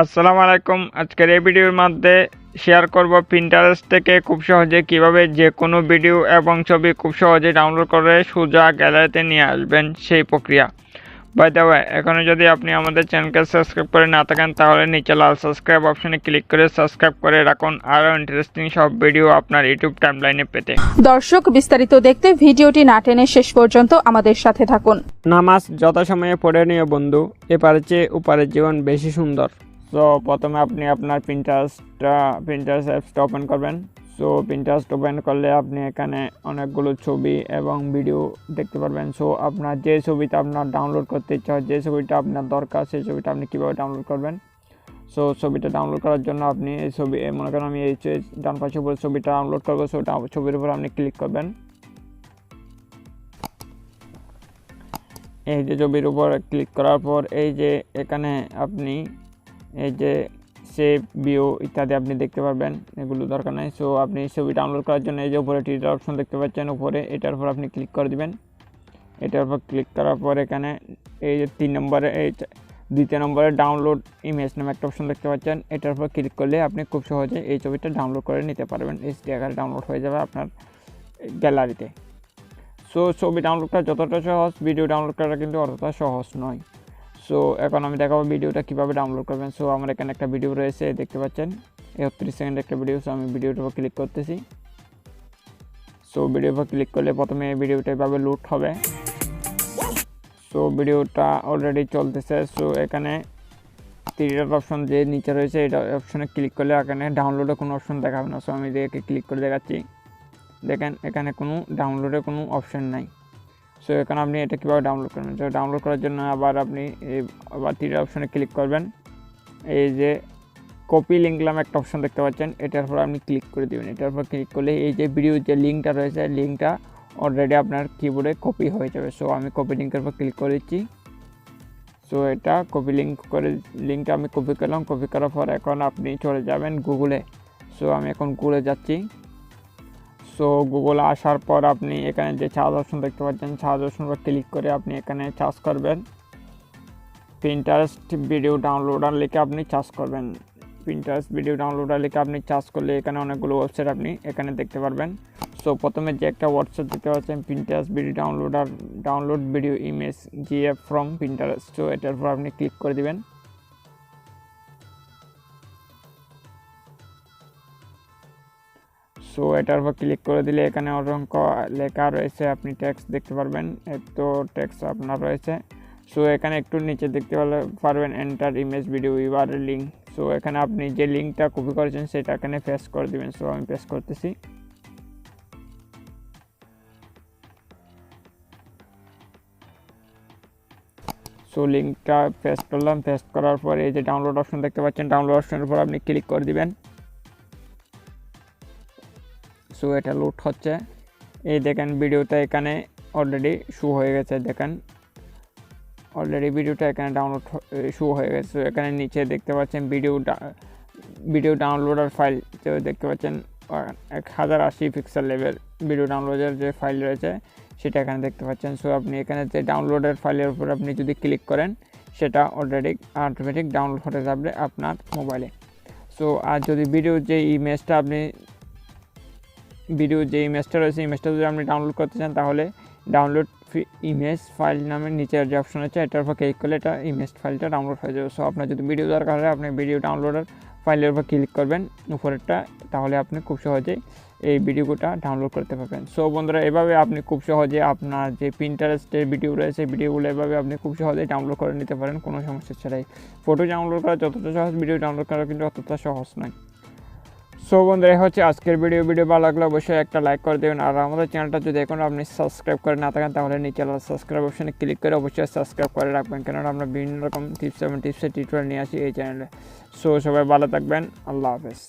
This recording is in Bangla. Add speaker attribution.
Speaker 1: আসসালামু আলাইকুম। আজকের এই ভিডিওর মধ্যে শেয়ার করব পিন্টারেস্ট থেকে খুব সহজে কিভাবে যে কোনো ভিডিও এবং ছবি খুব সহজে ডাউনলোড করে সোজা গ্যালারিতে নিয়ে আসবেন সেই প্রক্রিয়া। বাই দ্য ওয়ে, এখনো যদি আপনি আমাদের চ্যানেলকে সাবস্ক্রাইব করে না থাকেন তাহলে নিচে লাল সাবস্ক্রাইব অপশনে ক্লিক করে সাবস্ক্রাইব করে রাখুন আরও ইন্টারেস্টিং সব ভিডিও আপনার ইউটিউব টাইমলাইনে পেতে।
Speaker 2: দর্শক, বিস্তারিত দেখতে ভিডিওটি না টেনে শেষ পর্যন্ত আমাদের সাথে থাকুন।
Speaker 1: নামাজ যথাসময়ে পড়ে নিও বন্ধু, এপারে চেয়ে ওপারের জীবন বেশি সুন্দর। সো প্রথমে আপনি আপনার পিন্টারেস্ট অ্যাপসটা ওপেন করবেন। সো পিন্টারেস্ট ওপেন করলে আপনি এখানে অনেকগুলো ছবি এবং ভিডিও দেখতে পারবেন। সো আপনার যে ছবিটা আপনার ডাউনলোড করতে ইচ্ছা হয়, যে ছবিটা আপনার দরকার, সেই ছবিটা আপনি কীভাবে ডাউনলোড করবেন। সো ছবিটা ডাউনলোড করার জন্য আপনি এই ছবি মনে করেন আমি এই ডান পাশে উপরে ছবিটা ডাউনলোড করবো। সো ছবির উপর আপনি ক্লিক করবেন। এই যে ছবির উপর ক্লিক করার পর এই যে এখানে আপনি এই যে সেভ ভিউ ইত্যাদি আপনি দেখতে পারবেন, এগুলো দরকার নাই। সো আপনি ছবি ডাউনলোড করার জন্য এই যে উপরে টিটার অপশন দেখতে পাচ্ছেন উপরে, এটার উপর আপনি ক্লিক করে দিবেন। এটার উপর ক্লিক করার পর এখানে এই যে 3 নম্বরে এই 2 নম্বরে ডাউনলোড ইমেজ নামে একটা অপশন দেখতে পাচ্ছেন, এটার উপর ক্লিক করলে আপনি খুব সহজে এই ছবিটা ডাউনলোড করে নিতে পারবেন। এইচডি আকারে ডাউনলোড হয়ে যাবে আপনার গ্যালারিতে। সো ছবি ডাউনলোড করা যতটা সহজ, ভিডিও ডাউনলোড করা কিন্তু অতটা সহজ নয়। সো এখন আমি দেখাবো ভিডিওটা কীভাবে ডাউনলোড করবেন। সো আমার এখানে একটা ভিডিও রয়েছে, দেখতে পাচ্ছেন 31 সেকেন্ড একটা ভিডিও। সো আমি ভিডিওটার উপর ক্লিক করতেছি। সো ভিডিওর উপর ক্লিক করলে প্রথমে এই ভিডিওটা এভাবে লোড হবে। সো ভিডিওটা অলরেডি চলতেছে। সো এখানে 3 অপশন যে নিচে রয়েছে এটা অপশনে ক্লিক করলে এখানে ডাউনলোডে কোনো অপশন দেখাবে না। সো আমি একে ক্লিক করে দেখাচ্ছি, দেখেন এখানে কোনো ডাউনলোডের কোনো অপশন নাই। সো এখানে আপনি এটা কীভাবে ডাউনলোড করবেন। তো ডাউনলোড করার জন্য আবার আপনি আবার 3 অপশনে ক্লিক করবেন। এই যে কপি লিঙ্ক নামে একটা অপশন দেখতে পাচ্ছেন, এটার উপর আপনি ক্লিক করে দেবেন। এটার উপর ক্লিক করলে এই যে ভিডিওর যে লিঙ্কটা রয়েছে, লিঙ্কটা অলরেডি আপনার কিবোর্ডে কপি হয়ে যাবে। সো আমি কপি লিঙ্কের উপর ক্লিক করে দিচ্ছি। সো এটা কপি লিঙ্কটা আমি কপি করলাম। কপি করার পর এখন আপনি চলে যাবেন গুগলে। সো আমি এখন গুগলে যাচ্ছি। সো গুগলে আসার পর আপনি এখানে যে সার্চ অপশন দেখতে পাচ্ছেন, সার্চ অপশন উপর ক্লিক করে আপনি এখানে সার্চ করবেন পিন্টারেস্ট ভিডিও ডাউনলোডার লিখে আপনি সার্চ করবেন। পিন্টারেস্ট ভিডিও ডাউনলোডার লিখে আপনি সার্চ করলে এখানে অনেকগুলো ওয়েবসাইট আপনি এখানে দেখতে পারবেন। সো প্রথমে যে একটা ওয়েবসাইট দেখতে পাচ্ছেন Pinterest video download video image GF from Pinterest. So এটার উপর আপনি ক্লিক করে দিবেন। সো এটার উপর ক্লিক করে দিলে এখানে অসংখ্য লেখা রয়েছে, আপনি টেক্সট দেখতে পারবেন, একটু টেক্সট আপনার রয়েছে। সো এখানে একটু নিচে দেখতে পারবেন enter image video URL link. So এখানে আপনি যে লিঙ্কটা কপি করেছেন সেটা এখানে পেস্ট করে দিবেন। সো আমি পেস্ট করতেছি। সো লিঙ্কটা পেস্ট করলাম। পেস্ট করার পর এই যে ডাউনলোড অপশন দেখতে পাচ্ছেন, ডাউনলোড অপশনের উপর আপনি ক্লিক করে দিবেন। সো এটা লোড হচ্ছে। এই দেখেন ভিডিওটা এখানে অলরেডি শো হয়ে গেছে, দেখেন অলরেডি ভিডিওটা এখানে ডাউনলোড শো হয়ে গেছে। এখানে নিচে দেখতে পাচ্ছেন ভিডিও ডাউনলোডার ফাইল দেখতে পাচ্ছেন 1080 পিক্সেল লেভেল ভিডিও ডাউনলোডের যে ফাইল রয়েছে সেটা এখানে দেখতে পাচ্ছেন। সো আপনি এখানে যে ডাউনলোডের ফাইলের উপর আপনি যদি ক্লিক করেন সেটা অলরেডি অটোমেটিক ডাউনলোড হতে যাবে আপনার মোবাইলে। সো আর যদি ভিডিও যে ইমেজটা রয়েছে ইমেজটা যদি আপনি ডাউনলোড করতে চান তাহলে ডাউনলোড ইমেজ ফাইল নামের নিচের যে অপশন আছে এটার উপর ক্লিক করলে এটা ইমেজ ফাইলটা ডাউনলোড হয়ে যাবে। সো আপনার যদি ভিডিও দরকার হয় আপনি ভিডিও ডাউনলোডের ফাইলের উপর ক্লিক করবেন উপরেরটা, তাহলে আপনি খুব সহজেই এই ভিডিওটা ডাউনলোড করতে পারবেন। সো বন্ধুরা, এভাবে আপনি খুব সহজে আপনার যে পিন্টারেস্টের ভিডিও রয়েছে ভিডিওগুলো এভাবে আপনি খুব সহজেই ডাউনলোড করে নিতে পারেন কোনো সমস্যা ছাড়াই। ফটো ডাউনলোড করা যতটা সহজ, ভিডিও ডাউনলোড করা কিন্তু অতটা সহজ নয়। সো বন্ধুরা, হচ্ছে আজকের ভিডিও ভালো লাগলে অবশ্যই একটা লাইক করে দেবেন। আর আমাদের চ্যানেলটা যদি এখন আপনি সাবস্ক্রাইব করে না থাকেন তাহলে নিচে সাবস্ক্রাইব অপশনে ক্লিক করে অবশ্যই সাবস্ক্রাইব করে রাখবেন, কেননা আমরা বিভিন্ন রকম টিপসের টিউটোরিয়াল নিয়ে আসি এই চ্যানেলে। সো সবাই ভালো থাকবেন, আল্লাহ হাফেজ।